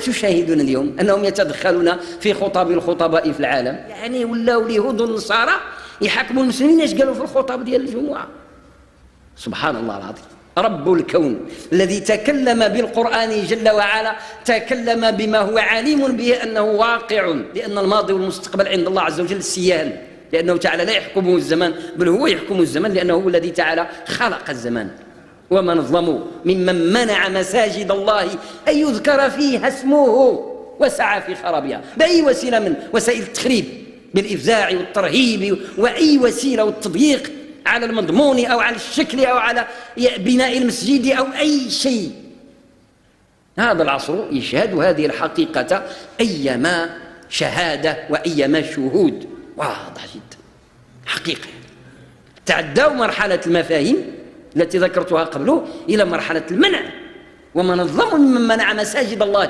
تشاهدون اليوم أنهم يتدخلون في خطب الخطباء في العالم، يعني ولاو اليهود والنصارى يحكموا المسلمين اش قالوا في الخطب ديال الجمعة. سبحان الله العظيم. رب الكون الذي تكلم بالقرآن جل وعلا تكلم بما هو عليم به أنه واقع، لأن الماضي والمستقبل عند الله عز وجل سيان، لأنه تعالى لا يحكمه الزمان بل هو يحكم الزمان، لأنه هو الذي تعالى خلق الزمان. ومن أظلم ممن منع مساجد الله أن يذكر فيها اسمه وسعى في خرابها بأي وسيلة من وسائل التخريب، بالإفزاع والترهيب وأي وسيلة والتضييق على المضمون أو على الشكل أو على بناء المسجد أو أي شيء. هذا العصر يشهد هذه الحقيقة أيما شهادة وأيما شهود واضح جدا حقيقة. تعدوا مرحلة المفاهيم التي ذكرتها قبله إلى مرحلة المنع. ومن الظلم ممن منع مساجد الله